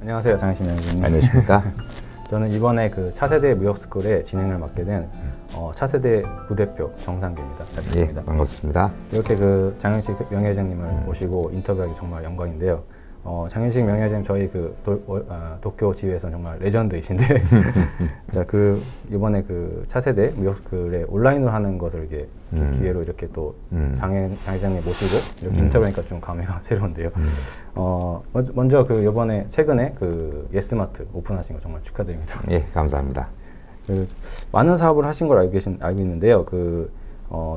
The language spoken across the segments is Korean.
안녕하세요, 장현식 매니저님. 안녕하십니까? 저는 이번에 그 차세대 무역스쿨의 진행을 맡게 된 차세대 부대표 정상계입니다. 잘 예, 부탁드립니다. 반갑습니다. 이렇게 그 장현식 명예회장님을 모시고 인터뷰하기 정말 영광인데요. 장현식 명예회장님 저희 그 도쿄 지회에서 정말 레전드이신데 자, 그 이번에 그 차세대 무역스쿨에 온라인으로 하는 것을 이게 기회로 이렇게 또 장회장님 모시고 이렇게 인터뷰하니까 좀 감회가 새로운데요. 먼저 그 이번에 최근에 그 예스마트 오픈하신 거 정말 축하드립니다. 예, 감사합니다. 그 많은 사업을 하신 걸 알고 있는데요.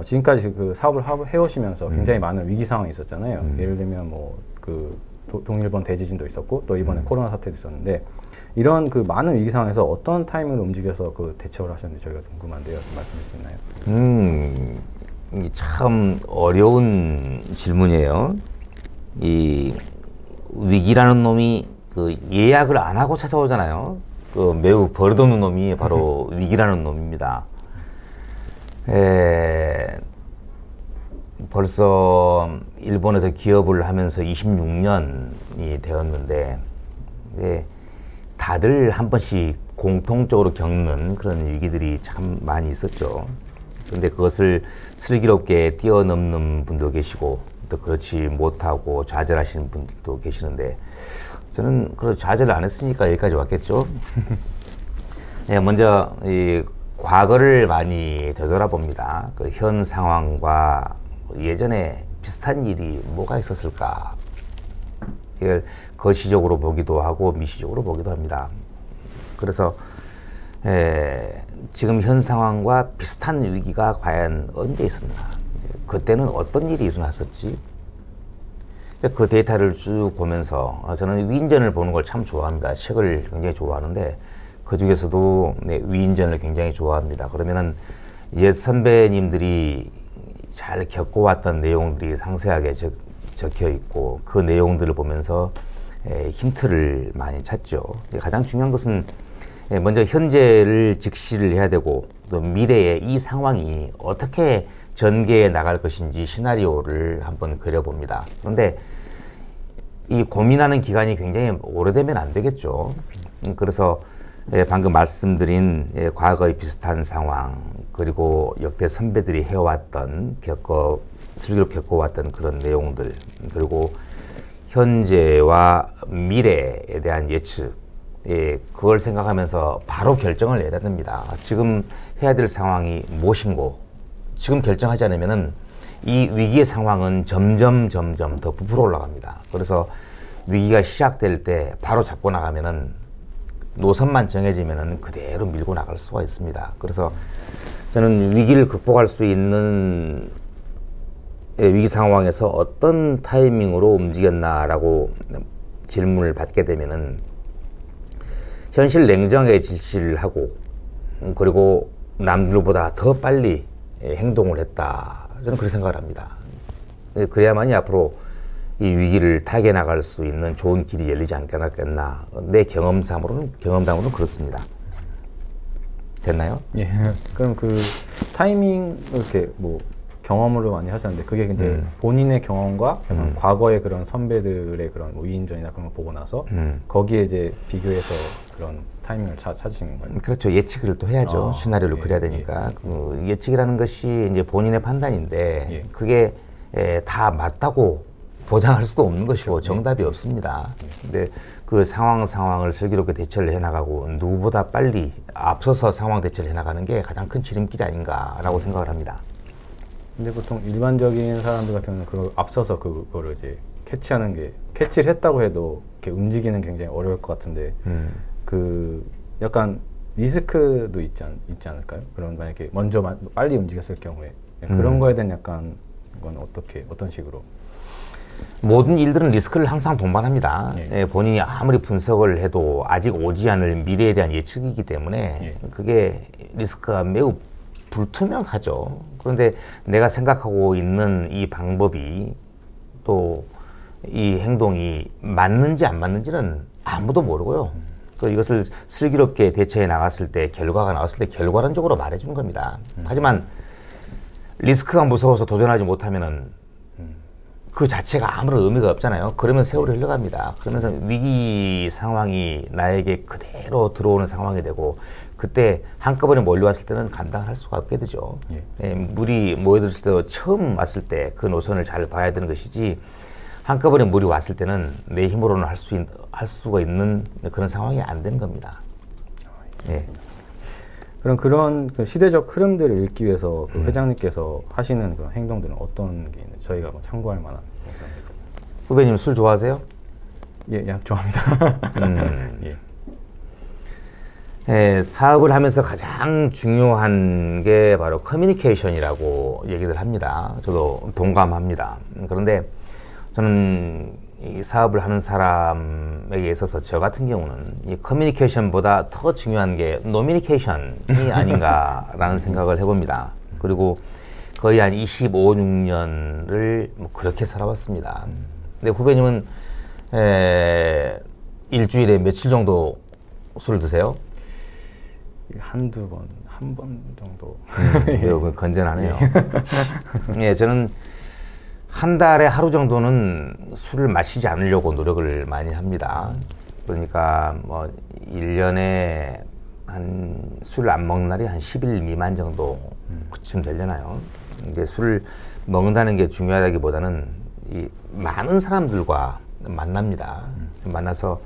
지금까지 그 사업을 해오시면서 굉장히 많은 위기 상황이 있었잖아요. 예를 들면 뭐 그 동일본 대지진도 있었고 또 이번에 코로나 사태도 있었는데 이런 그 많은 위기 상황에서 어떤 타이밍을 움직여서 그 대처를 하셨는지 저희가 궁금한데요. 좀 말씀해 주실 수 있나요? 이게 참 어려운 질문이에요. 이 위기라는 놈이 그 예약을 안 하고 찾아오잖아요. 그 매우 버릇없는 놈이 바로 위기라는 놈입니다. 벌써 일본에서 기업을 하면서 26년이 되었는데 다들 한 번씩 공통적으로 겪는 그런 위기들이 참 많이 있었죠. 그런데 그것을 슬기롭게 뛰어넘는 분도 계시고 또 그렇지 못하고 좌절하시는 분들도 계시는데 저는 그런 좌절을 안 했으니까 여기까지 왔겠죠. 먼저 이 과거를 많이 되돌아봅니다. 그 현 상황과 예전에 비슷한 일이 뭐가 있었을까? 이걸 거시적으로 보기도 하고 미시적으로 보기도 합니다. 그래서 지금 현 상황과 비슷한 위기가 과연 언제 있었나? 그때는 어떤 일이 일어났었지? 그 데이터를 쭉 보면서 저는 위인전을 보는 걸 참 좋아합니다. 책을 굉장히 좋아하는데 그 중에서도 위인전을 굉장히 좋아합니다. 그러면은 옛 선배님들이 잘 겪어왔던 내용들이 상세하게 적혀 있고 그 내용들을 보면서 힌트를 많이 찾죠. 가장 중요한 것은 먼저 현재를 직시를 해야 되고 또 미래의 이 상황이 어떻게 전개해 나갈 것인지 시나리오를 한번 그려봅니다. 그런데 이 고민하는 기간이 굉장히 오래되면 안 되겠죠. 그래서 방금 말씀드린 과거의 비슷한 상황 그리고 역대 선배들이 해왔던 슬기롭게 겪어왔던 그런 내용들 그리고 현재와 미래에 대한 예측 그걸 생각하면서 바로 결정을 내야 됩니다. 지금 해야 될 상황이 무엇인고 지금 결정하지 않으면은 이 위기의 상황은 점점 더 부풀어 올라갑니다. 그래서 위기가 시작될 때 바로 잡고 나가면은 노선만 정해지면은 그대로 밀고 나갈 수가 있습니다. 그래서 저는 위기를 극복할 수 있는 위기 상황에서 어떤 타이밍으로 움직였나라고 질문을 받게 되면은 현실 냉정하게実施를 하고 그리고 남들보다 더 빨리 행동을 했다. 저는 그렇게 생각을 합니다. 그래야만이 앞으로 이 위기를 타개 나갈 수 있는 좋은 길이 열리지 않겠나. 내 경험담으로는 그렇습니다. 됐나요? 예. 그럼 그 타이밍 이렇게 뭐 경험으로 많이 하셨는데 그게 이제 본인의 경험과 과거의 그런 선배들의 그런 뭐 위인전이나 그런 걸 보고 나서 거기에 이제 비교해서 그런 타이밍을 찾으신 건가요? 그렇죠. 예측을 또 해야죠. 시나리오를 그려야 되니까. 그 예측이라는 것이 이제 본인의 판단인데 그게 다 맞다고 보장할 수도 없는 것이고 정답이 없습니다. 근데 그 상황을 슬기롭게 대처를 해나가고 누구보다 빨리 앞서서 상황 대처를 해나가는 게 가장 큰 지름길이 아닌가라고 생각을 합니다. 근데 보통 일반적인 사람들 같은 경우는 그걸 앞서서 그거를 이제 캐치하는 게 캐치를 했다고 해도 이렇게 움직이는 게 굉장히 어려울 것 같은데 그 약간 리스크도 있지 않을까요? 그런 만약에 먼저 빨리 움직였을 경우에 그런 거에 대한 약간 건 어떤 식으로? 모든 일들은 리스크를 항상 동반합니다. 본인이 아무리 분석을 해도 아직 오지 않을 미래에 대한 예측이기 때문에 그게 리스크가 매우 불투명하죠. 그런데 내가 생각하고 있는 이 방법이 또 이 행동이 맞는지 안 맞는지는 아무도 모르고요. 이것을 슬기롭게 대처해 나갔을 때 결과가 나왔을 때 결과론적으로 말해주는 겁니다. 하지만 리스크가 무서워서 도전하지 못하면은 그 자체가 아무런 의미가 없잖아요. 그러면 세월이 흘러갑니다. 그러면서 위기 상황이 나에게 그대로 들어오는 상황이 되고 그때 한꺼번에 몰려왔을 때는 감당할 수가 없게 되죠. 예, 물이 모여들었을 때도 처음 왔을 때 그 노선을 잘 봐야 되는 것이지 한꺼번에 물이 왔을 때는 내 힘으로는 할 수가 있는 그런 상황이 안 되는 겁니다. 예. 그럼 그런 그 시대적 흐름들을 읽기 위해서 그 회장님께서 하시는 그런 행동들은 어떤 게 있는지 저희가 뭐 참고할 만한 영상들. 후배님 술 좋아하세요? 예, 약 좋아합니다. 예. 예, 사업을 하면서 가장 중요한 게 바로 커뮤니케이션이라고 얘기를 합니다. 저도 동감합니다. 그런데 저는 이 사업을 하는 사람에게 있어서 저 같은 경우는 이 커뮤니케이션보다 더 중요한 게 노미니케이션이 아닌가라는 생각을 해봅니다. 그리고 거의 한 25, 6년을 뭐 그렇게 살아왔습니다. 근데 후배님은 일주일에 며칠 정도 술을 드세요? 한두 번, 한 번 정도. 매우 건전하네요. 예, 저는 한 달에 하루 정도는 술을 마시지 않으려고 노력을 많이 합니다. 그러니까 뭐 1년에 한 술을 안 먹는 날이 한 10일 미만 정도 그쯤 되려나요. 이제 술을 먹는다는 게 중요하다기보다는 이 많은 사람들과 만납니다. 만나서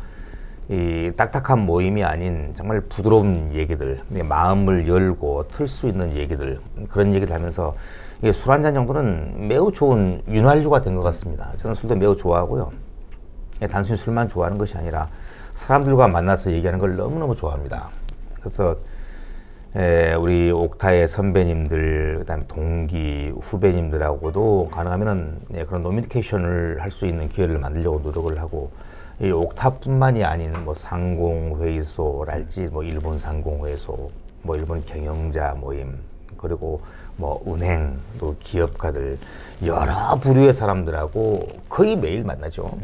이 딱딱한 모임이 아닌 정말 부드러운 얘기들, 마음을 열고 틀 수 있는 얘기들, 그런 얘기를 하면서 술 한 잔 정도는 매우 좋은 윤활유가 된 것 같습니다. 저는 술도 매우 좋아하고요. 단순히 술만 좋아하는 것이 아니라 사람들과 만나서 얘기하는 걸 너무너무 좋아합니다. 그래서 우리 옥타의 선배님들, 그다음에 동기, 후배님들하고도 가능하면은 그런 노미니케이션을 할 수 있는 기회를 만들려고 노력을 하고, 이 옥타뿐만이 아닌 뭐 상공회의소랄지 뭐 일본 상공회의소, 뭐 일본 경영자 모임, 그리고 뭐 은행, 또 기업가들 여러 부류의 사람들하고 거의 매일 만나죠.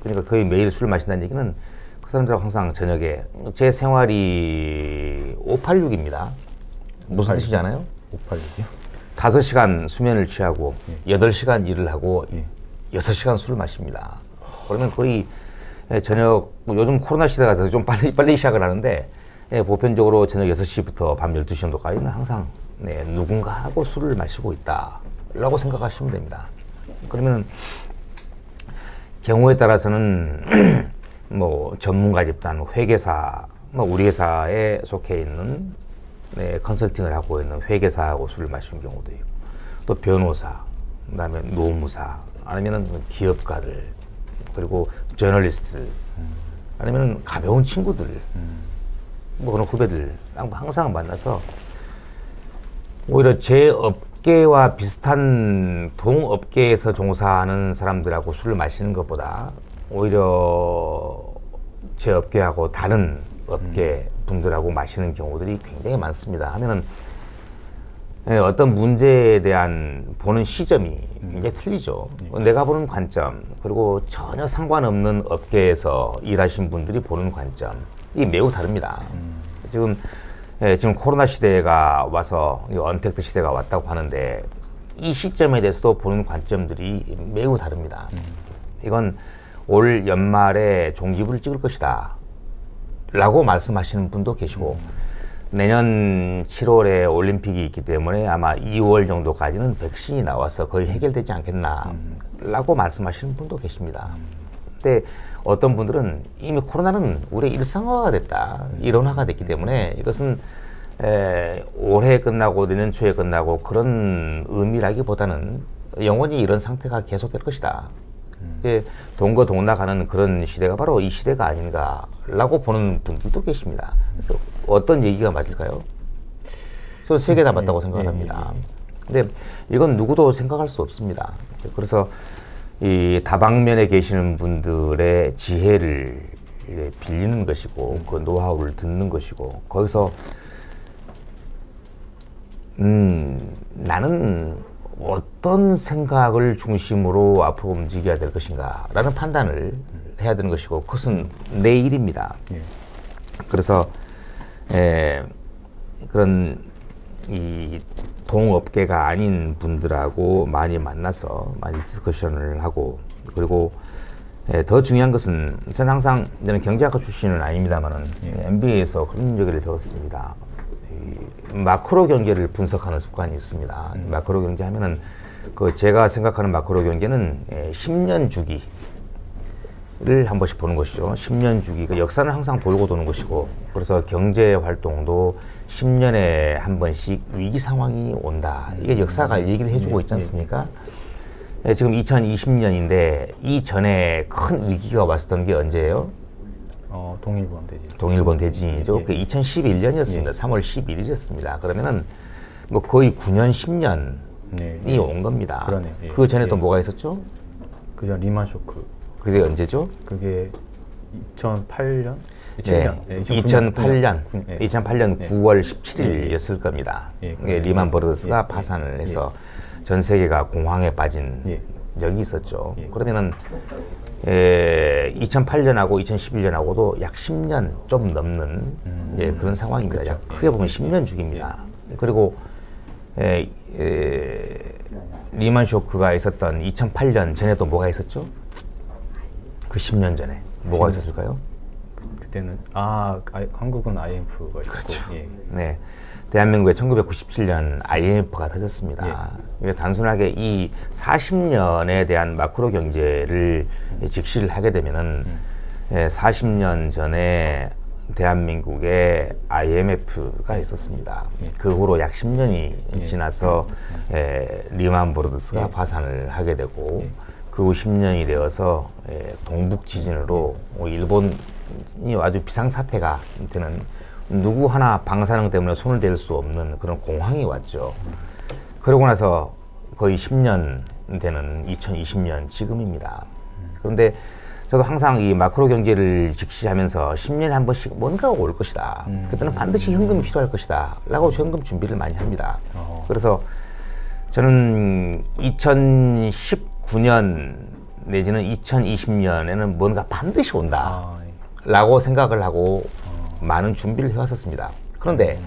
그러니까 거의 매일 술 마신다는 얘기는 그 사람들하고 항상 저녁에, 제 생활이 586입니다. 무슨 뜻이지 않아요? 586이요? 5시간 수면을 취하고 8시간 일을 하고 6시간 술을 마십니다. 그러면 거의 저녁, 요즘 코로나 시대가 돼서 좀 빨리 시작을 하는데, 보편적으로 저녁 6시부터 밤 12시 정도까지는 항상 누군가하고 술을 마시고 있다라고 생각하시면 됩니다. 그러면 경우에 따라서는 뭐 전문가 집단, 회계사, 뭐 우리 회사에 속해 있는 컨설팅을 하고 있는 회계사하고 술을 마시는 경우도 있고, 또 변호사, 그다음에 노무사, 아니면은 기업가들, 그리고 저널리스트들, 아니면 가벼운 친구들, 뭐 그런 후배들 항상 만나서 오히려 제 업계와 비슷한 동업계에서 종사하는 사람들하고 술을 마시는 것보다 오히려 제 업계하고 다른 업계 분들하고 마시는 경우들이 굉장히 많습니다. 하면은 어떤 문제에 대한 보는 시점이 굉장히 틀리죠. 내가 보는 관점, 그리고 전혀 상관없는 업계에서 일하신 분들이 보는 관점이 매우 다릅니다. 지금 코로나 시대가 와서 언택트 시대가 왔다고 하는데, 이 시점에 대해서도 보는 관점들이 매우 다릅니다. 이건 올 연말에 종지부를 찍을 것이다 라고 말씀하시는 분도 계시고, 내년 7월에 올림픽이 있기 때문에 아마 2월 정도까지는 백신이 나와서 거의 해결되지 않겠나 라고 말씀하시는 분도 계십니다. 근데 어떤 분들은 이미 코로나는 우리의 일상화가 됐다, 일원화가 됐기 때문에 이것은 올해 끝나고 내년 초에 끝나고 그런 의미라기보다는 영원히 이런 상태가 계속될 것이다. 이제 동거동락하는 그런 시대가 바로 이 시대가 아닌가라고 보는 분들도 계십니다. 그래서 어떤 얘기가 맞을까요? 저는 세 개 다 맞다고 생각을 합니다. 근데 이건 누구도 생각할 수 없습니다. 그래서 이 다방면에 계시는 분들의 지혜를 빌리는 것이고, 그 노하우를 듣는 것이고, 거기서 나는 어떤 생각을 중심으로 앞으로 움직여야 될 것인가 라는 판단을 해야 되는 것이고, 그것은 내 일입니다. 그래서 그런 이 동업계가 아닌 분들하고 많이 만나서 많이 디스커션을 하고, 그리고 더 중요한 것은 저는 항상, 저는 경제학과 출신은 아닙니다만은 MBA에서 그런 얘기를 배웠습니다. 이 마크로 경제를 분석하는 습관이 있습니다. 마크로 경제 하면은 그 제가 생각하는 마크로 경제는 10년 주기를 한 번씩 보는 것이죠. 10년 주기. 그 역사는 항상 돌고 도는 것이고, 그래서 경제 활동도 10년에 한 번씩 위기 상황이 온다. 이게 역사가 얘기를 해주고 있지 않습니까? 지금 2020년인데 이전에 큰 위기가 왔었던 게 언제예요? 동일본 대진. 동일본 대진이죠. 그 2011년이었습니다. 3월 11일이었습니다. 그러면은 뭐 거의 9년, 10년이 온 겁니다. 그러네. 그 전에 또 뭐가 있었죠? 그 전 리만 쇼크. 그게 언제죠? 그게 2008년? 2008년 9월 17일이었을 겁니다. 리만 브러더스가 파산을 해서 전 세계가 공황에 빠진 적이 있었죠. 그러면은 2008년하고 2011년하고도 약 10년 좀 넘는 그런 상황입니다. 약 크게 보면 10년 주기입니다. 그리고 리만 쇼크가 있었던 2008년 전에 또 뭐가 있었죠? 그 10년 전에 뭐가 있었을까요? 그때는 한국은 IMF가 있고. 그렇죠. 네, 대한민국에 1997년 IMF가 터졌습니다. 이게 단순하게 이 40년에 대한 마크로 경제를 직시를 하게 되면은 40년 전에 대한민국에 IMF가 있었습니다. 그 후로 약 10년이 지나서 리만 브러더스가 파산을 하게 되고, 그 후 10년이 되어서 동북 지진으로 일본이 아주 비상사태가 되는, 누구 하나 방사능 때문에 손을 댈 수 없는 그런 공황이 왔죠. 그러고 나서 거의 10년 되는 2020년 지금입니다. 그런데 저도 항상 이 마크로 경제를 직시하면서 10년에 한 번씩 뭔가가 올 것이다. 그때는 반드시 현금이 필요할 것이다. 라고 현금 준비를 많이 합니다. 그래서 저는 2019년 내지는 2020년에는 뭔가 반드시 온다. 라고 생각을 하고 많은 준비를 해왔었습니다. 그런데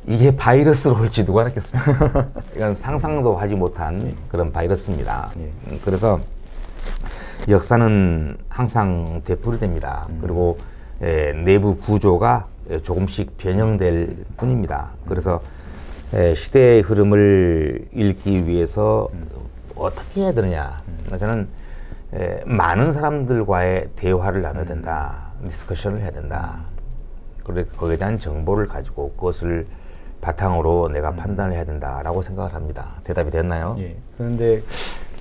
이게 바이러스로 올지 누가 알았겠습니까? 이건 상상도 하지 못한 그런 바이러스입니다. 그래서 역사는 항상 되풀이됩니다. 그리고 내부 구조가 조금씩 변형될 뿐입니다. 그래서 시대의 흐름을 읽기 위해서 어떻게 해야 되느냐. 저는 많은 사람들과의 대화를 나눠야 된다. 디스커션을 해야 된다. 그리고 거기에 대한 정보를 가지고 그것을 바탕으로 내가 판단을 해야 된다라고 생각을 합니다. 대답이 됐나요? 예. 그런데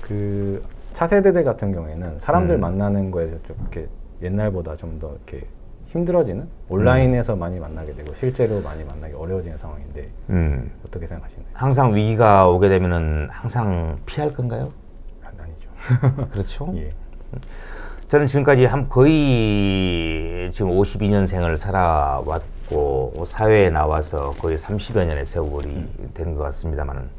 그 차세대들 같은 경우에는 사람들 만나는 거에 좀 이렇게 옛날보다 좀 더 이렇게 힘들어지는, 온라인에서 많이 만나게 되고 실제로 많이 만나기 어려워지는 상황인데 어떻게 생각하시나요? 항상 위기가 오게 되면은 항상 피할 건가요? 아니죠. 그렇죠. 예. 저는 지금까지 거의 지금 52년생을 살아왔고 사회에 나와서 거의 30여 년의 세월이 된 것 같습니다만은,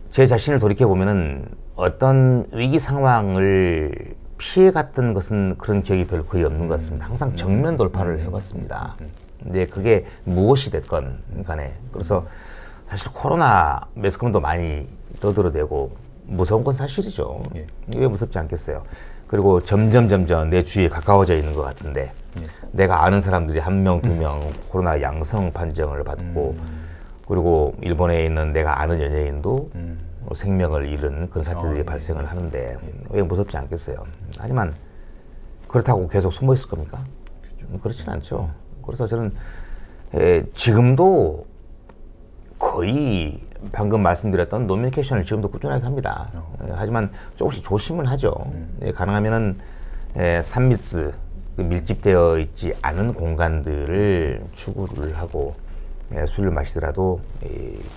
제 자신을 돌이켜 보면은 어떤 위기 상황을 피해갔던 것은 그런 기억이 별로 거의 없는 것 같습니다. 항상 정면 돌파를 해왔습니다. 근데 그게 무엇이 됐건 간에, 그래서 사실 코로나 매스컴도 많이 떠들어대고 무서운 건 사실이죠. 왜 무섭지 않겠어요? 그리고 점점 내 주위에 가까워져 있는 것 같은데, 내가 아는 사람들이 1명, 2명 코로나 양성 판정을 받고, 그리고 일본에 있는 내가 아는 연예인도 생명을 잃은 그런 사태들이 발생을 하는데 왜 무섭지 않겠어요? 하지만 그렇다고 계속 숨어 있을 겁니까? 그렇진 않죠. 그래서 저는 지금도 거의 방금 말씀드렸던 노미니케이션을 지금도 꾸준하게 합니다. 하지만 조금씩 조심을 하죠. 가능하면은 3密, 밀집되어 있지 않은 공간들을 추구를 하고, 술을 마시더라도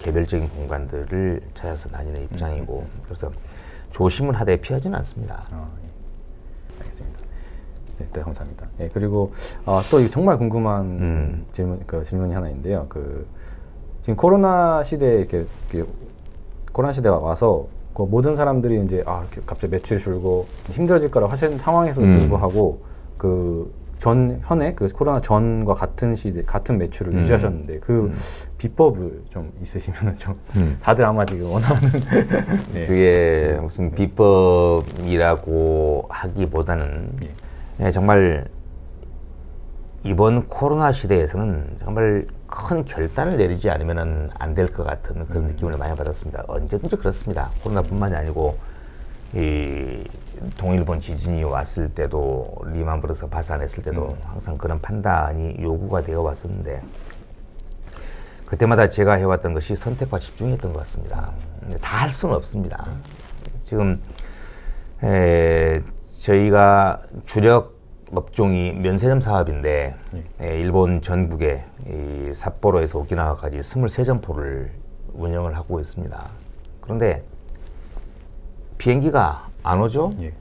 개별적인 공간들을 찾아서 다니는 입장이고, 그래서 조심을 하되 피하지는 않습니다. 예. 알겠습니다. 네, 감사합니다. 예, 그리고 또 정말 궁금한 질문이 하나 있는데요. 지금 코로나 시대에 이렇게 코로나 시대가 와서 모든 사람들이 이제 갑자기 매출이 줄고 힘들어질 거라고 하시는 상황에서도 불구하고 현에 그 코로나 전과 같은 시대 같은 매출을 유지하셨는데 그 비법을 좀 있으시면 좀 다들 아마 지금 원하는 네. 그게 무슨 비법이라고 하기보다는 예, 정말 이번 코로나 시대에서는 정말 큰 결단을 내리지 않으면 안 될 것 같은 그런 느낌을 많이 받았습니다. 언제든지 그렇습니다. 코로나뿐만이 아니고 이 동일본 지진이 왔을 때도 리만 브러스 파산했을 때도 항상 그런 판단이 요구가 되어 왔었는데 그때마다 제가 해왔던 것이 선택과 집중이었던 것 같습니다. 다 할 수는 없습니다. 지금 저희가 주력 업종이 면세점 사업인데 일본 전국에 이 삿포로에서 오키나와까지 23점포를 운영을 하고 있습니다. 그런데 비행기가 안 오죠? 예.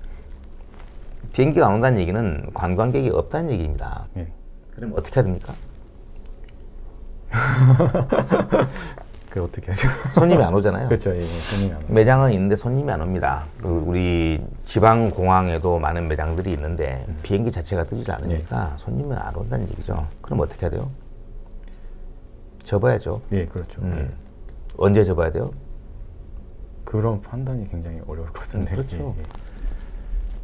비행기가 안 온다는 얘기는 관광객이 없다는 얘기입니다. 예. 그럼 어떻게 해야 됩니까? 그 어떻게 하죠? 손님이 안 오잖아요. 그렇죠. 예, 손님이 안 오죠. 매장은 있는데 손님이 안 옵니다. 우리 지방 공항에도 많은 매장들이 있는데 비행기 자체가 뜨지 않으니까 손님이 안 온다는 얘기죠. 그럼 어떻게 해야 돼요? 접어야죠. 예, 그렇죠. 예. 언제 접어야 돼요? 그런 판단이 굉장히 어려울 것 같은데. 그렇죠. 예,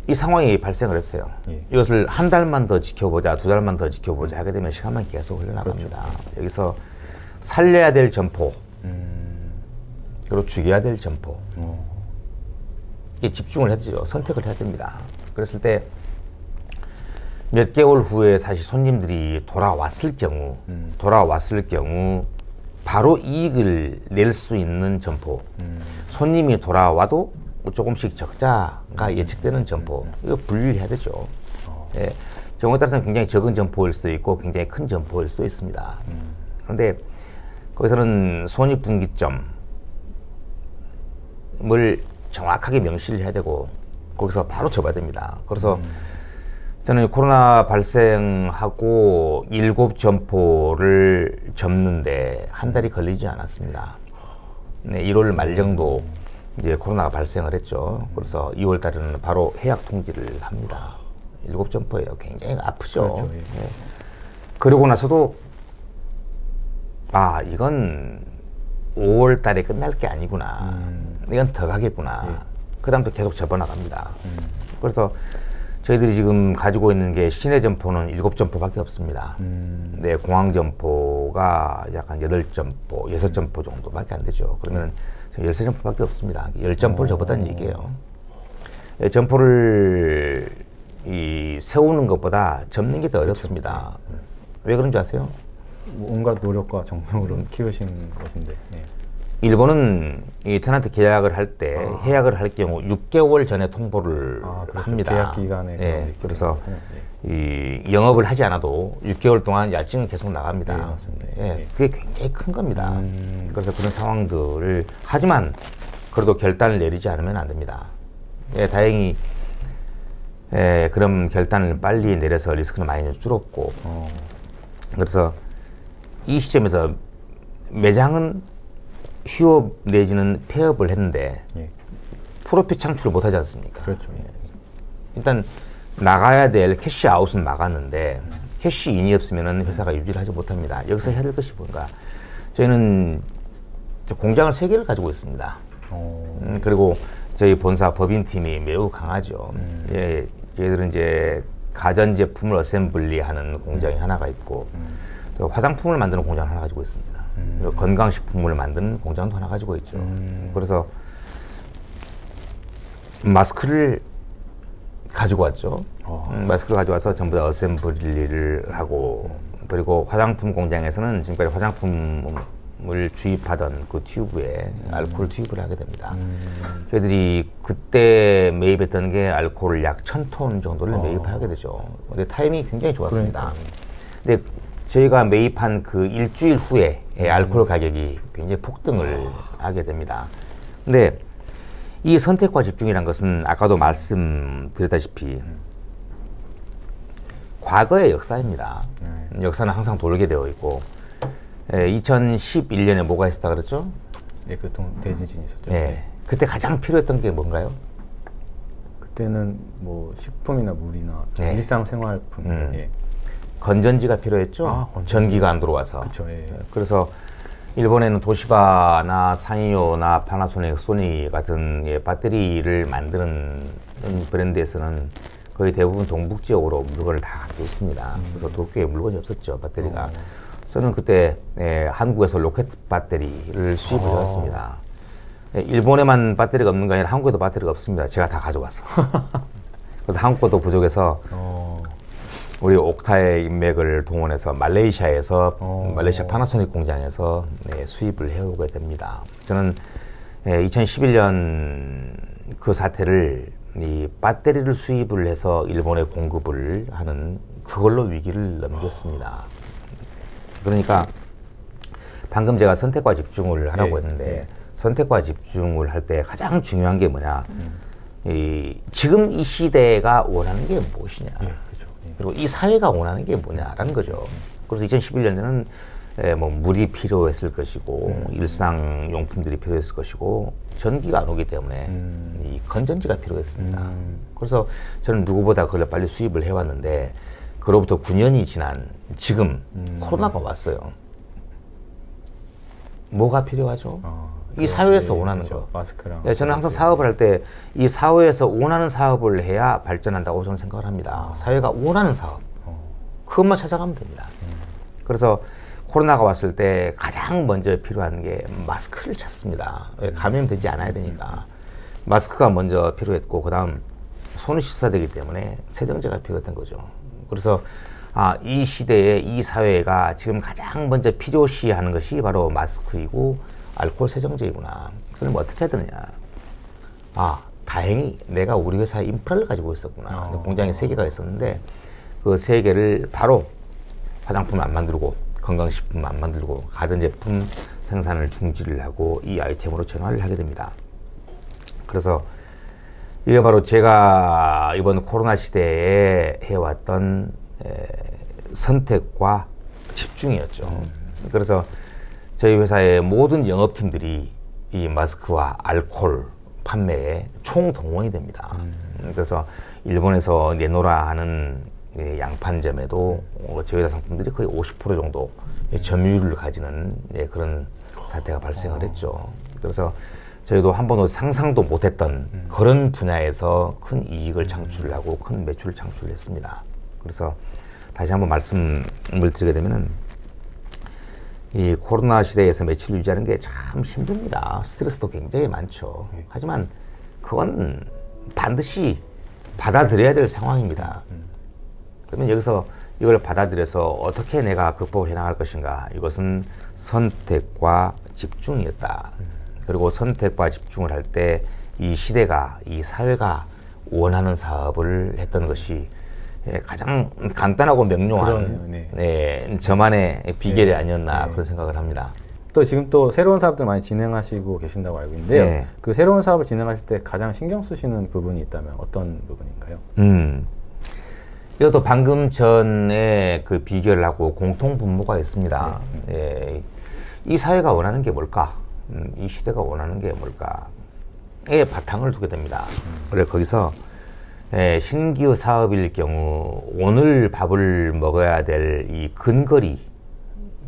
이 상황이 발생을 했어요. 예. 이것을 한 달만 더 지켜보자, 두 달만 더 지켜보자 하게 되면 시간만 계속 흘러나갑니다. 그렇죠. 여기서 살려야 될 점포, 그리고 죽여야 될 점포. 이게 집중을 해야 되죠. 선택을 해야 됩니다. 그랬을 때 몇 개월 후에 사실 손님들이 돌아왔을 경우 바로 이익을 낼 수 있는 점포. 손님이 돌아와도 조금씩 적자가 예측되는 점포. 이거 분리해야 되죠. 예, 경우에 따라서는 굉장히 적은 점포일 수도 있고 굉장히 큰 점포일 수도 있습니다. 그런데 거기서는 손익분기점을 정확하게 명시를 해야 되고 거기서 바로 접어야 됩니다. 그래서 저는 코로나 발생하고 7점포를 접는데 한 달이 걸리지 않았습니다. 네, 1월 말 정도 이제 코로나가 발생을 했죠. 그래서 2월 달에는 바로 해약 통지를 합니다. 7점포예요. 굉장히 아프죠. 그렇죠. 예. 네. 그러고 나서도 아, 이건 5월 달에 끝날 게 아니구나. 이건 더 가겠구나. 예. 그 다음부터 계속 접어나갑니다. 그래서 저희들이 지금 가지고 있는 게 시내 점포는 7점포밖에 없습니다. 네, 공항 점포가 약간 8점포, 6점포 정도밖에 안 되죠. 그러면 13점포밖에 없습니다. 10점포를 접었다는 얘기예요. 네, 점포를 세우는 것보다 접는 게 더 어렵습니다. 왜 그런지 아세요? 온갖 노력과 정성으로 키우신 것인데. 예. 일본은 이 테나트 계약을 할 때 해약을 할 경우 6개월 전에 통보를 그렇죠. 합니다. 계약 기간에. 예, 그래서 이 영업을 하지 않아도 6개월 동안 야증은 계속 나갑니다. 예, 맞습니다. 예, 예. 그게 굉장히 큰 겁니다. 그래서 그런 상황들을 하지만 그래도 결단을 내리지 않으면 안 됩니다. 예, 다행히 그런 결단을 빨리 내려서 리스크는 많이 줄었고 그래서 이 시점에서 매장은 휴업 내지는 폐업을 했는데 예. 프로핏 창출을 못하지 않습니까? 그렇죠. 예. 일단 나가야 될 캐시 아웃은 막았는데 캐시 인이 없으면 회사가 유지를 하지 못합니다. 여기서 해야 될 것이 뭔가? 저희는 공장을 3개를 가지고 있습니다. 그리고 저희 본사 법인팀이 매우 강하죠. 예, 얘들은 이제 가전제품을 어셈블리하는 공장이 하나가 있고 또 화장품을 만드는 공장 하나 가지고 있습니다. 그리고 건강식품을 만드는 공장도 하나 가지고 있죠. 그래서 마스크를 가지고 왔죠. 마스크를 가져와서 전부 다 어셈블리를 하고 그리고 화장품 공장에서는 지금까지 화장품을 주입하던 그 튜브에 알코올 튜브를 하게 됩니다. 저희들이 그때 매입했던 게 알코올 약 1000톤 정도를 매입하게 되죠. 근데 타이밍이 굉장히 좋았습니다. 근데 저희가 매입한 그 일주일 후에 알코올 가격이 굉장히 폭등을 하게 됩니다. 근데 이 선택과 집중이란 것은 아까도 말씀드렸다시피 과거의 역사입니다. 역사는 항상 돌게 되어 있고 2011년에 뭐가 있었다 그랬죠? 예, 그 대지진이 있었죠. 예. 그때 가장 필요했던 게 뭔가요? 그때는 뭐 식품이나 물이나 네. 일상생활품. 예. 건전지가 필요했죠. 건전지. 전기가 안 들어와서. 그쵸, 예. 그래서 일본에는 도시바나 상이오나 파나소닉, 소니 같은 배터리를 만드는 브랜드에서는 거의 대부분 동북 지역으로 물건을 다 갖고 있습니다. 그래서 도쿄에 물건이 없었죠, 배터리가. 저는 그때 한국에서 로켓 배터리를 수입을 해왔습니다. 일본에만 배터리가 없는 게 아니라 한국에도 배터리가 없습니다. 제가 다 가져와서. 그래서 한국 것도 부족해서 우리 옥타의 인맥을 동원해서 말레이시아에서 말레이시아 파나소닉 공장에서 수입을 해오게 됩니다. 저는 2011년 그 사태를 이 배터리를 수입을 해서 일본에 공급을 하는 그걸로 위기를 넘겼습니다. 그러니까 방금 제가 선택과 집중을 하라고 했는데 선택과 집중을 할 때 가장 중요한 게 뭐냐? 지금 이 시대가 원하는 게 무엇이냐? 그렇죠. 그리고 이 사회가 원하는 게 뭐냐라는 거죠. 그래서 2011년에는 뭐 물이 필요했을 것이고 일상용품들이 필요했을 것이고 전기가 안 오기 때문에 이 건전지가 필요했습니다. 그래서 저는 누구보다 그걸 빨리 수입을 해왔는데 그로부터 9년이 지난 지금 코로나가 왔어요. 뭐가 필요하죠? 이 사회에서 원하는 그렇죠. 거. 마스크랑. 저는 항상 사업을 할 때 이 사회에서 원하는 사업을 해야 발전한다고 저는 생각을 합니다. 사회가 원하는 사업. 그것만 찾아가면 됩니다. 그래서 코로나가 왔을 때 가장 먼저 필요한 게 마스크를 찾습니다. 감염되지 않아야 되니까. 마스크가 먼저 필요했고 그 다음 손을 씻어야 되기 때문에 세정제가 필요했던 거죠. 그래서 이 시대에 이 사회가 지금 가장 먼저 필요시하는 것이 바로 마스크이고 알코올 세정제이구나. 그럼 어떻게 해야 되느냐. 다행히 내가 우리 회사의 인프라를 가지고 있었구나. 공장에 3개가 있었는데 그 3개를 바로 화장품 안 만들고 건강식품 안 만들고 가전제품 생산을 중지를 하고 이 아이템으로 전환을 하게 됩니다. 그래서 이게 바로 제가 이번 코로나 시대에 해왔던 선택과 집중이었죠. 그래서 저희 회사의 모든 영업팀들이 이 마스크와 알코올 판매에 총동원이 됩니다. 그래서 일본에서 내노라 하는 양판점에도 저희 회사 상품들이 거의 50% 정도 점유율을 가지는 그런 사태가 발생을 했죠. 그래서 저희도 한 번도 상상도 못했던 그런 분야에서 큰 이익을 창출을 하고 큰 매출을 창출했습니다. 그래서 다시 한번 말씀을 드리게 되면은 이 코로나 시대에서 매출 유지하는 게 참 힘듭니다. 스트레스도 굉장히 많죠. 하지만 그건 반드시 받아들여야 될 상황입니다. 그러면 여기서 이걸 받아들여서 어떻게 내가 극복해 나갈 것인가. 이것은 선택과 집중이었다. 그리고 선택과 집중을 할 때 이 시대가, 이 사회가 원하는 사업을 했던 것이 가장 간단하고 명료한 저만의 비결이 아니었나 그런 생각을 합니다. 또 지금 또 새로운 사업들 많이 진행하시고 계신다고 알고 있는데요. 그 새로운 사업을 진행하실 때 가장 신경 쓰시는 부분이 있다면 어떤 부분인가요? 이것도 방금 전에 그 비교를 하고 공통 분모가 있습니다. 이 사회가 원하는 게 뭘까? 이 시대가 원하는 게 뭘까?에 바탕을 두게 됩니다. 그래서 거기서 신규 사업일 경우 오늘 밥을 먹어야 될 이 근거리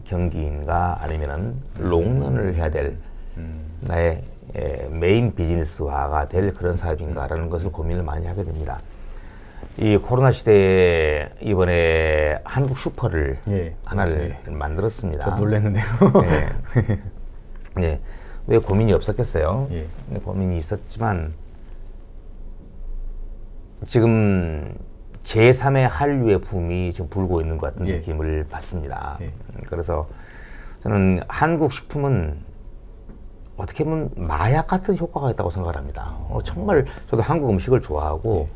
경기인가 아니면은 롱런을 해야 될 나의 메인 비즈니스화가 될 그런 사업인가라는 것을 고민을 많이 하게 됩니다. 이 코로나 시대에 이번에 한국 슈퍼를 하나를 만들었습니다. 저 놀랐는데요. 왜 고민이 없었겠어요? 고민이 있었지만 지금 제3의 한류의 붐이 지금 불고 있는 것 같은 느낌을 받습니다. 그래서 저는 한국 식품은 어떻게 보면 마약 같은 효과가 있다고 생각을 합니다. 정말 저도 한국 음식을 좋아하고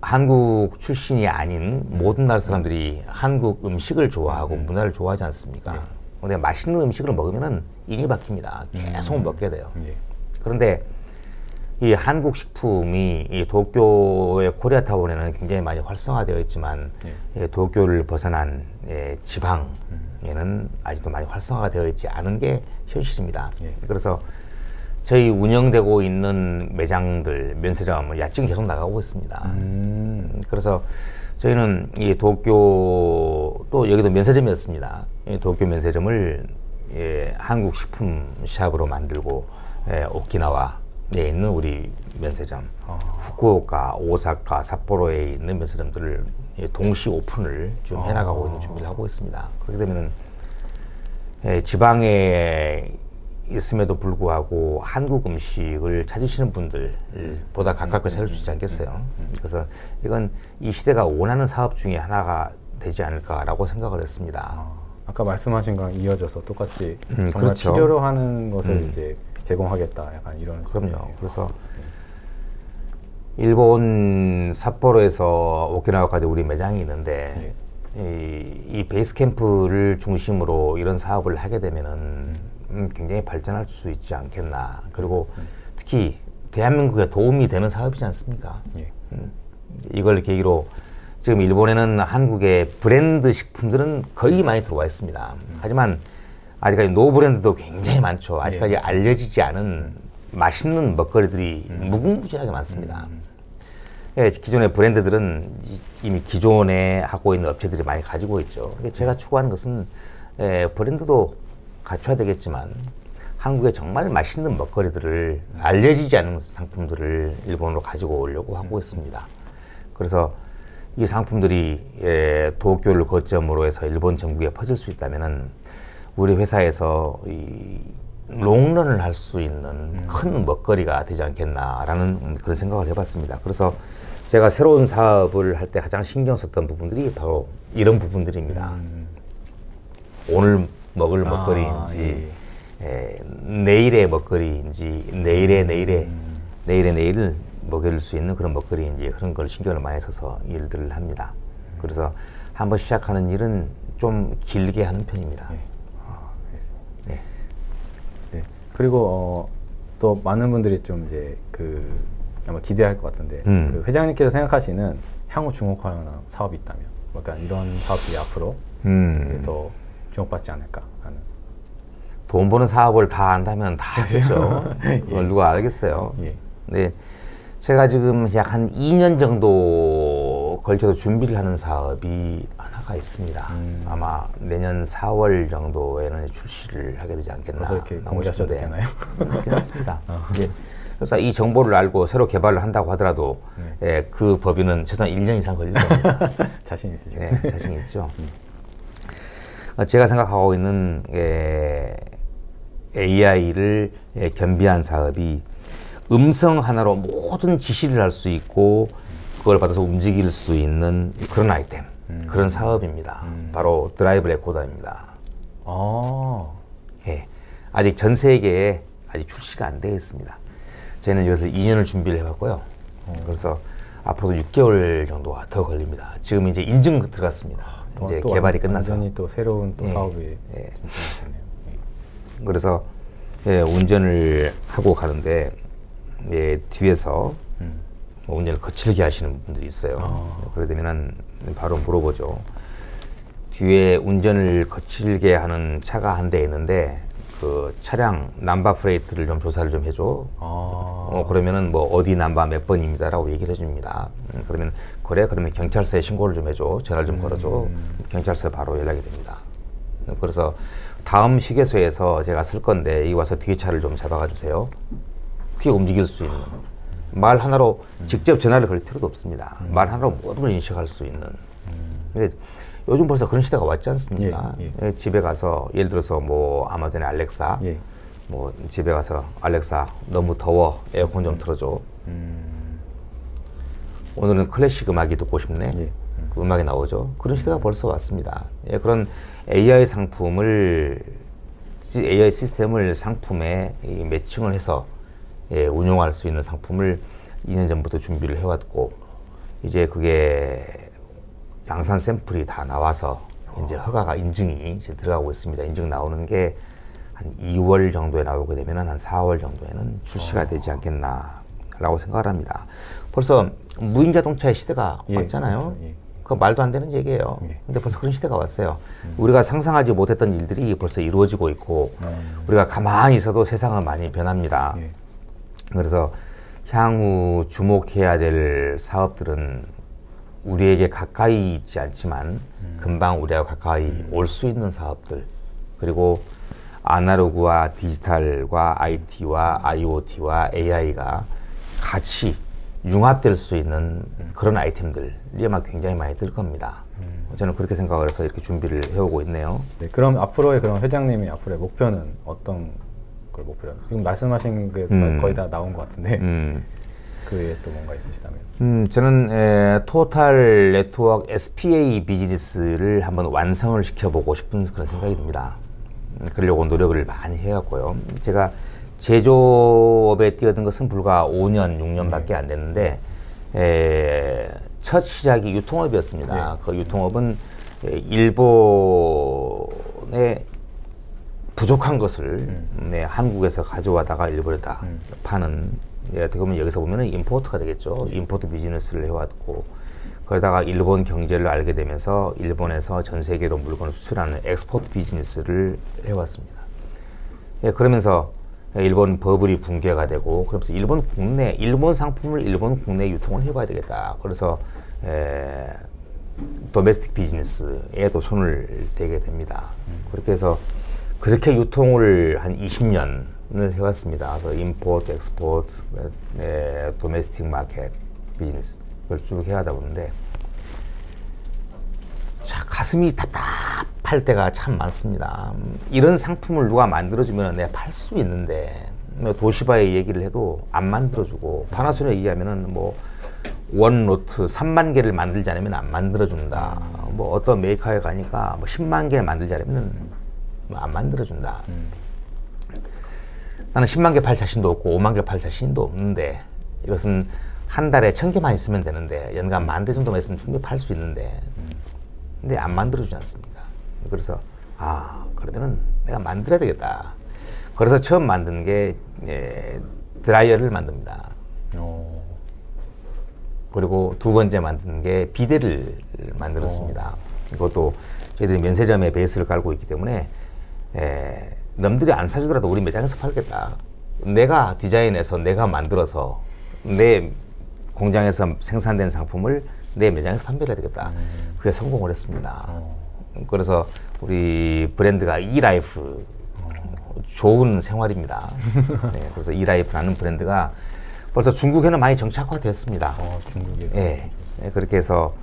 한국 출신이 아닌 모든 나라 사람들이 한국 음식을 좋아하고 문화를 좋아하지 않습니까? 근데 맛있는 음식을 먹으면 인이 바뀝니다. 계속 먹게 돼요. 그런데 이 한국 식품이 이 도쿄의 코리아타운에는 굉장히 많이 활성화되어 있지만 도쿄를 벗어난 지방에는 아직도 많이 활성화가 되어 있지 않은 게 현실입니다. 그래서 저희 운영되고 있는 매장들, 면세점, 야증이 계속 나가고 있습니다. 그래서 저희는 이 도쿄 또 여기도 면세점이었습니다. 이 도쿄 면세점을 한국 식품 샵으로 만들고 오키나와에 있는 우리 면세점, 후쿠오카, 오사카, 삿포로에 있는 면세점들을 동시 오픈을 좀 해나가고 있는 준비를 하고 있습니다. 그렇게 되면은 지방에 있음에도 불구하고 한국 음식을 찾으시는 분들보다 가깝게 찾을 수 있지 않겠어요. 그래서 이건 이 시대가 원하는 사업 중에 하나가 되지 않을까라고 생각을 했습니다. 아까 말씀하신 거랑 이어져서 똑같이 정말 그렇죠. 필요로 하는 것을 이제 제공하겠다, 약간 이런. 그럼요. 그래서 일본 삿포로에서 오키나와까지 우리 매장이 있는데 이 베이스 캠프를 중심으로 이런 사업을 하게 되면은 굉장히 발전할 수 있지 않겠나. 그리고 특히 대한민국에 도움이 되는 사업이지 않습니까? 이걸 계기로 지금 일본에는 한국의 브랜드 식품들은 거의 많이 들어와 있습니다. 하지만 아직까지 노브랜드도 굉장히 많죠. 아직까지 알려지지 않은 맛있는 먹거리들이 무궁무진하게 많습니다. 기존의 브랜드들은 이미 기존에 하고 있는 업체들이 많이 가지고 있죠. 제가 추구하는 것은 브랜드도 갖춰야 되겠지만 한국의 정말 맛있는 먹거리들을 알려지지 않은 상품들을 일본으로 가지고 오려고 하고 있습니다. 그래서 이 상품들이 도쿄를 거점으로 해서 일본 전국에 퍼질 수 있다면은 우리 회사에서 이 롱런을 할 수 있는 큰 먹거리가 되지 않겠나라는 그런 생각을 해봤습니다. 그래서 제가 새로운 사업을 할 때 가장 신경 썼던 부분들이 바로 이런 부분들입니다. 오늘 먹을 먹거리인지 내일의 먹거리인지 내일의 내일을 먹일 수 있는 그런 먹거리인지 그런 걸 신경을 많이 써서 일들을 합니다. 그래서 한번 시작하는 일은 좀 길게 하는 편입니다. 알겠습니다. 네. 그리고 또 많은 분들이 좀 이제 아마 기대할 것 같은데 그 회장님께서 생각하시는 향후 주목할 만한 사업이 있다면 약간 이런 사업들이 앞으로 더 주목받지 않을까 하는. 돈 버는 사업을 다 안다면 다 하시죠. 그걸 누가 알겠어요. 네, 제가 지금 약 한 2년 정도 걸쳐서 준비를 하는 사업이 하나가 있습니다. 아마 내년 4월 정도에는 출시를 하게 되지 않겠나. 그래서 이렇게 공개하셔도 되나요? 괜찮습니다. 예. 그래서 이 정보를 알고 새로 개발을 한다고 하더라도 그 법인은 최소한 1년 이상 걸릴 겁니다. 자신 있으시죠? 네, 자신 있죠. 제가 생각하고 있는 AI를 겸비한 사업이 음성 하나로 모든 지시를 할 수 있고 그걸 받아서 움직일 수 있는 그런 아이템, 그런 사업입니다. 바로 드라이브 레코더입니다. 아직 전 세계에 아직 출시가 안 되어 있습니다. 저희는 여기서 2년을 준비를 해봤고요. 그래서 앞으로도 6개월 정도가 더 걸립니다. 지금 이제 인증 들어갔습니다. 이제 개발이 끝나서. 완전히 또 새로운 또 사업이. 그래서 운전을 하고 가는데 뒤에서 운전을 거칠게 하시는 분들이 있어요. 그러게 되면은 바로 물어보죠. 뒤에 운전을 거칠게 하는 차가 한 대 있는데 그 차량 넘버 플레이트를 좀 조사를 좀 해줘. 그러면은 뭐 어디 넘버 몇 번입니다라고 얘기를 해줍니다. 그러면 그래 그러면 경찰서에 신고를 좀 해줘. 전화를 좀 걸어줘. 경찰서에 바로 연락이 됩니다. 그래서 다음 휴게소에서 제가 쓸 건데 이 와서 뒤에 차를 좀 잡아가 주세요. 그게 움직일 수 있는 말 하나로 직접 전화를 걸 필요도 없습니다. 말 하나로 모든 걸 인식할 수 있는. 요즘 벌써 그런 시대가 왔지 않습니까? 집에 가서 예를 들어서 뭐 아마존의 알렉사, 뭐 집에 가서 알렉사 너무 더워 에어컨 좀 틀어줘. 오늘은 클래식 음악이 듣고 싶네. 그 음악이 나오죠. 그런 시대가 벌써 왔습니다. 그런 AI 상품을 AI 시스템을 상품에 매칭을 해서 운용할 수 있는 상품을 2년 전부터 준비를 해왔고 이제 그게 양산 샘플이 다 나와서 이제 허가가 인증이 이제 들어가고 있습니다. 인증 나오는 게 한 2월 정도에 나오게 되면 한 4월 정도에는 출시가 되지 않겠나라고 생각을 합니다. 벌써 무인 자동차의 시대가 왔잖아요. 그렇죠. 그거 말도 안 되는 얘기예요. 근데 벌써 그런 시대가 왔어요. 우리가 상상하지 못했던 일들이 벌써 이루어지고 있고 우리가 가만히 있어도 세상은 많이 변합니다. 그래서 향후 주목해야 될 사업들은 우리에게 가까이 있지 않지만 금방 우리하고 가까이 올 수 있는 사업들, 그리고 아날로그와 디지털과 IT와 IoT와 AI가 같이 융합될 수 있는 그런 아이템들이 아마 굉장히 많이 들 겁니다. 저는 그렇게 생각을 해서 이렇게 준비를 해오고 있네요. 네, 그럼 앞으로의 그럼 회장님이 앞으로의 목표는 어떤 걸 목표로? 지금 말씀하신 게 거의 다 나온 것 같은데 그 외에 또 뭔가 있으시다면? 저는 토탈 네트워크 SPA 비즈니스를 한번 완성을 시켜보고 싶은 그런 생각이 듭니다. 그러려고 노력을 많이 해왔고요. 제가 제조업에 뛰어든 것은 불과 5년, 6년밖에 안 됐는데 첫 시작이 유통업이었습니다. 네. 그 유통업은 일본의 부족한 것을 한국에서 가져와다가 일본에다 파는, 어떻게 보면 여기서 보면 임포트가 되겠죠. 임포트 비즈니스를 해왔고, 그러다가 일본 경제를 알게 되면서 일본에서 전 세계로 물건을 수출하는 엑스포트 비즈니스를 해왔습니다. 그러면서 일본 버블이 붕괴가 되고, 그러면서 일본 상품을 일본 국내 유통을 해봐야 되겠다. 그래서 도메스틱 비즈니스에도 손을 대게 됩니다. 그렇게 해서 그렇게 유통을 한 20년을 해왔습니다. 그래서 임포트, 엑스포트, 도메스틱 마켓 비즈니스 그걸 쭉 해하다 보는데, 자, 가슴이 답답할 때가 참 많습니다. 이런 상품을 누가 만들어주면 내가 팔 수 있는데, 도시바에 얘기를 해도 안 만들어주고, 파나소닉 얘기하면은 뭐 원노트 3만 개를 만들지 않으면 안 만들어준다. 뭐 어떤 메이커에 가니까 뭐 10만 개를 만들지 않으면 뭐 안 만들어준다. 나는 10만 개 팔 자신도 없고 5만 개 팔 자신도 없는데, 이것은 한 달에 1000개만 있으면 되는데 연간 10,000대 정도만 있으면 충분히 팔 수 있는데, 근데 안 만들어주지 않습니까? 그래서 그러면은 내가 만들어야 되겠다. 그래서 처음 만든 게 드라이어를 만듭니다. 그리고 두 번째 만든 게 비데를 만들었습니다. 이것도 저희들이 면세점에 베이스를 깔고 있기 때문에 남들이 안 사주더라도 우리 매장에서 팔겠다. 내가 디자인해서 내가 만들어서 내 공장에서 생산된 상품을 내 매장에서 판매를 해야 되겠다. 그게 성공을 했습니다. 그래서 우리 브랜드가 이라이프, 좋은 생활입니다. 네, 그래서 이라이프라는 브랜드가 벌써 중국에는 많이 정착화되었습니다. 중국에서. 네, 그렇게 해서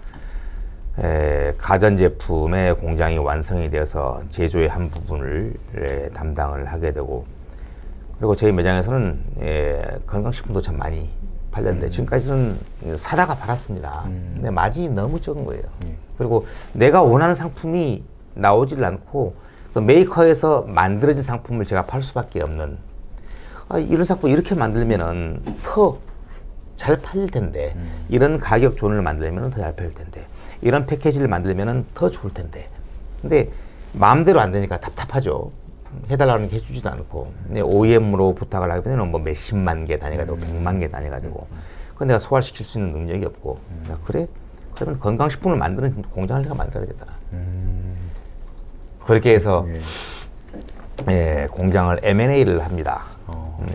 가전제품의 공장이 완성이 되어서 제조의 한 부분을 담당을 하게 되고, 그리고 저희 매장에서는 건강식품도 참 많이 팔렸는데 지금까지는 사다가 팔았습니다. 근데 마진이 너무 적은 거예요. 그리고 내가 원하는 상품이 나오질 않고 그 메이커에서 만들어진 상품을 제가 팔 수밖에 없는, 이런 상품 이렇게 만들면은 더 잘 팔릴 텐데, 이런 가격 존을 만들면 더 잘 팔릴 텐데, 이런 패키지를 만들면은 더 좋을 텐데, 근데 마음대로 안 되니까 답답하죠. 해달라는 게 해주지도 않고, OEM으로 부탁을 하게 되면 뭐 몇십만 개 단위가 되고 100만 개 단위가 되고, 그건 내가 소화시킬 수 있는 능력이 없고, 그래? 그러면 건강식품을 만드는 공장을 내가 만들어야겠다. 그렇게 해서 공장을 M&A를 합니다.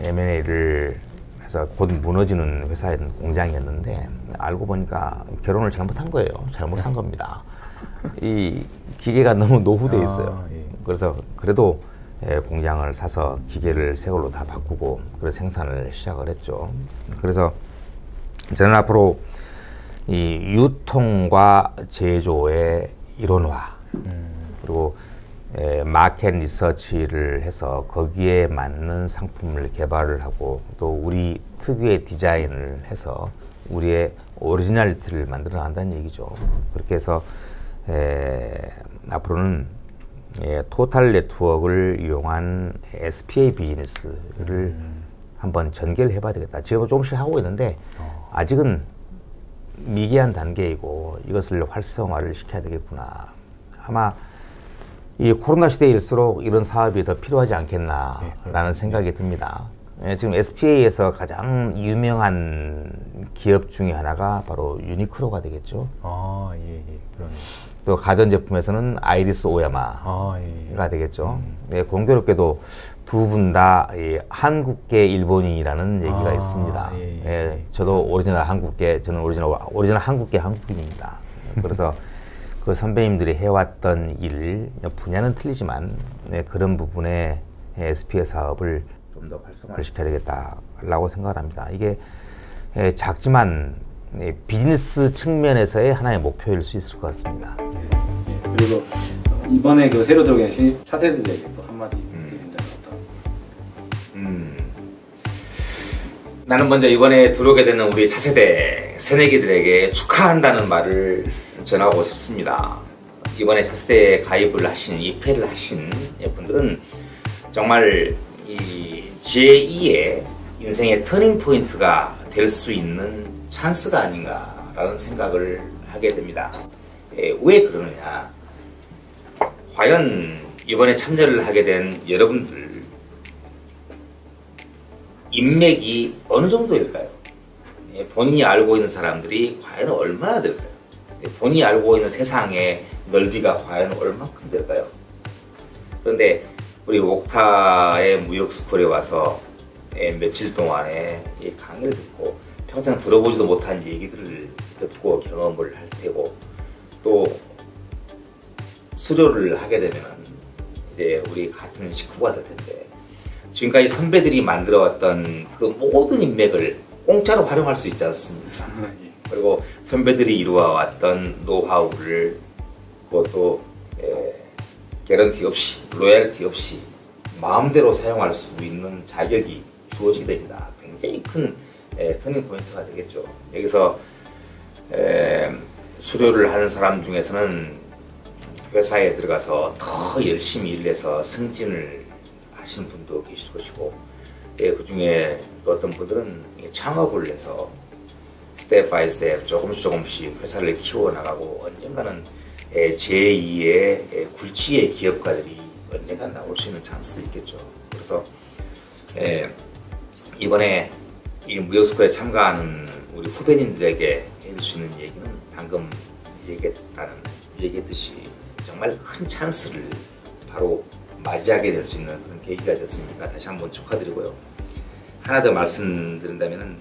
M&A를 해서 곧 무너지는 회사인 공장이었는데, 알고 보니까 결혼을 잘못한 거예요. 잘못 산 겁니다. 이 기계가 너무 노후돼 있어요. 그래서 그래도 공장을 사서 기계를 새 걸로 다 바꾸고 그래서 생산을 시작을 했죠. 그래서 저는 앞으로 이 유통과 제조의 이론화, 그리고 마켓 리서치를 해서 거기에 맞는 상품을 개발을 하고, 또 우리 특유의 디자인을 해서 우리의 오리지널리티를 만들어 나간다는 얘기죠. 그렇게 해서 앞으로는 토탈 네트워크를 이용한 SPA 비즈니스를 한번 전개를 해봐야 되겠다. 지금 조금씩 하고 있는데 아직은 미개한 단계이고 이것을 활성화를 시켜야 되겠구나. 아마 이 코로나 시대일수록 이런 사업이 더 필요하지 않겠나라는 생각이 듭니다. 지금 SPA에서 가장 유명한 기업 중에 하나가 바로 유니크로가 되겠죠. 그러네. 또 가전제품에서는 아이리스 오야마가 아, 예. 되겠죠. 네, 공교롭게도 두 분 다 한국계 일본인이라는 얘기가 있습니다. 예. 예, 저도 오리지널 한국계, 저는 오리지널 한국계 한국인입니다. 그래서 그 선배님들이 해왔던 일, 분야는 틀리지만 네, 그런 부분에 SP의 사업을 좀 더 활성화를 시켜야 되겠다라고 생각을 합니다. 이게 작지만 비즈니스 측면에서의 하나의 목표일 수 있을 것 같습니다. 예. 그리고 이번에 그 새로 들어오신 차세대들에게 또 한마디 드린다면 나는 먼저 이번에 들어오게 되는 우리 차세대 새내기들에게 축하한다는 말을 전하고 싶습니다. 이번에 차세대에 가입을 하신, 입회를 하신 분들은 정말 이 제2의 인생의 터닝 포인트가 될 수 있는 찬스가 아닌가라는 생각을 하게 됩니다. 왜 그러느냐? 과연 이번에 참여를 하게 된 여러분들 인맥이 어느 정도일까요? 본인이 알고 있는 사람들이 과연 얼마나 될까요? 본인이 알고 있는 세상의 넓이가 과연 얼마큼 될까요? 그런데 우리 옥타의 무역스쿨에 와서 며칠 동안에 이 강의를 듣고 평생 들어보지도 못한 얘기들을 듣고 경험을 할 테고 또 수료를 하게 되면 이제 우리 같은 식구가 될 텐데 지금까지 선배들이 만들어왔던 그 모든 인맥을 공짜로 활용할 수 있지 않습니까? 그리고 선배들이 이루어왔던 노하우를 그것도 개런티 없이 로얄티 없이 마음대로 사용할 수 있는 자격이 주어지게 됩니다. 굉장히 큰 터닝 포인트가 되겠죠. 여기서 수료를 하는 사람 중에서는 회사에 들어가서 더 열심히 일해서 승진을 하시는 분도 계실 것이고 그 중에 또 어떤 분들은 창업을 해서 스텝 바이 스텝 조금씩 회사를 키워나가고 언젠가는 제2의 굴지의 기업가들이 언젠가 나올 수 있는 찬스도 있겠죠. 그래서 이번에 이 무역스쿨에 참가하는 우리 후배님들에게 해줄 수 있는 얘기는 방금 얘기했듯이 정말 큰 찬스를 바로 맞이하게 될 수 있는 그런 계기가 됐으니까 다시 한번 축하드리고요. 하나 더 말씀드린다면은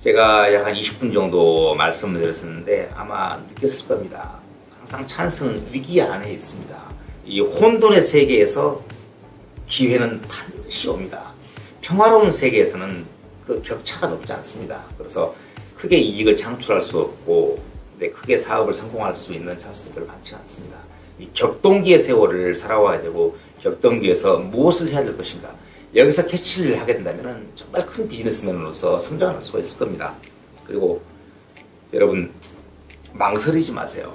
제가 약 한 20분 정도 말씀을 드렸었는데 아마 느꼈을 겁니다. 항상 찬스는 위기 안에 있습니다. 이 혼돈의 세계에서 기회는 반드시 옵니다. 평화로운 세계에서는 그 격차가 높지 않습니다. 그래서 크게 이익을 창출할 수 없고 크게 사업을 성공할 수 있는 찬스도 별로 많지 않습니다. 이 격동기의 세월을 살아와야 되고 격동기에서 무엇을 해야 될 것인가 여기서 캐치를 하게 된다면 정말 큰 비즈니스맨으로서 성장할 수가 있을 겁니다. 그리고 여러분 망설이지 마세요.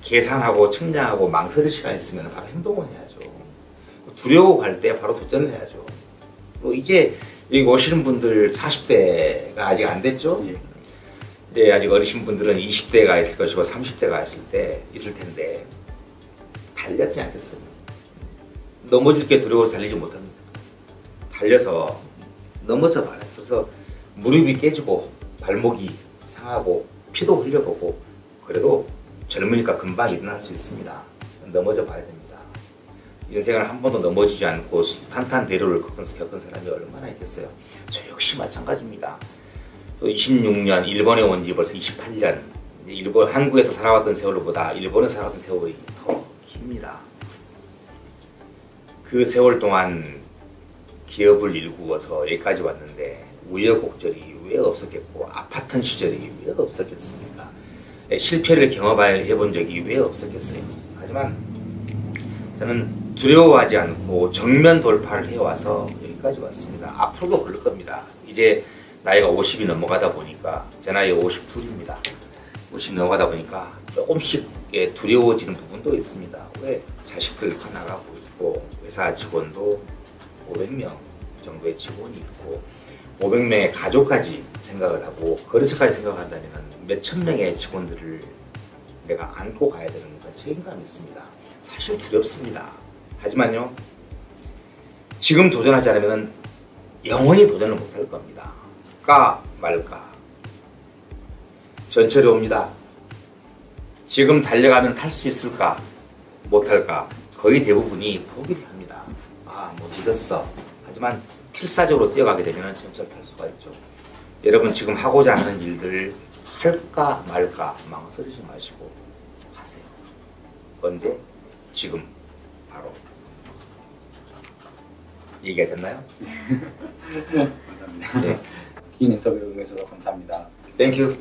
계산하고 측량하고 망설일 시간이 있으면 바로 행동을 해야죠. 두려워할 때 바로 도전을 해야죠. 이제 여기 오시는 분들 40대가 아직 안 됐죠? 이제 아직 어리신 분들은 20대가 있을 것이고 30대가 있을 텐데 달렸지 않겠어요? 넘어질 게 두려워서 달리지 못합니다. 달려서 넘어져 봐요. 그래서 무릎이 깨지고 발목이 상하고 피도 흘려보고 그래도 젊으니까 금방 일어날 수 있습니다. 넘어져 봐야 됩니다. 인생을 한 번도 넘어지지 않고 탄탄대로를 겪은 사람이 얼마나 있겠어요. 저 역시 마찬가지입니다. 또 26년 일본에 온 지 벌써 28년 한국에서 살아왔던 세월보다 일본에서 살아왔던 세월이 더 깁니다. 그 세월 동안 기업을 일구어서 여기까지 왔는데 우여곡절이 왜 없었겠고 아팠던 시절이 왜 없었겠습니까? 실패를 경험해 본 적이 왜 없었겠어요? 하지만 저는 두려워하지 않고 정면 돌파를 해와서 여기까지 왔습니다. 앞으로도 그럴 겁니다. 이제 나이가 50이 넘어가다 보니까 제 나이가 52입니다. 50 넘어가다 보니까 조금씩 두려워지는 부분도 있습니다. 왜? 자식들 커나가고 있고 회사 직원도 500명 정도의 직원이 있고 500명의 가족까지 생각을 하고 거래처까지 생각한다면 몇천 명의 직원들을 내가 안고 가야 되는 그런 책임감이 있습니다. 사실 두렵습니다. 하지만요 지금 도전하지 않으면 영원히 도전을 못할 겁니다. 까 말까 전철이 옵니다. 지금 달려가면 탈 수 있을까? 못할까? 거의 대부분이 포기를 합니다. 뭐 늦었어. 하지만 필사적으로 뛰어가게 되면 전철 탈 수가 있죠. 여러분 지금 하고자 하는 일들 할까 말까 망설이지 마시고 하세요. 언제? 지금 바로. 얘기가 됐나요? 감사합니다. 긴 인터뷰 응해주셔서 감사합니다. 땡큐.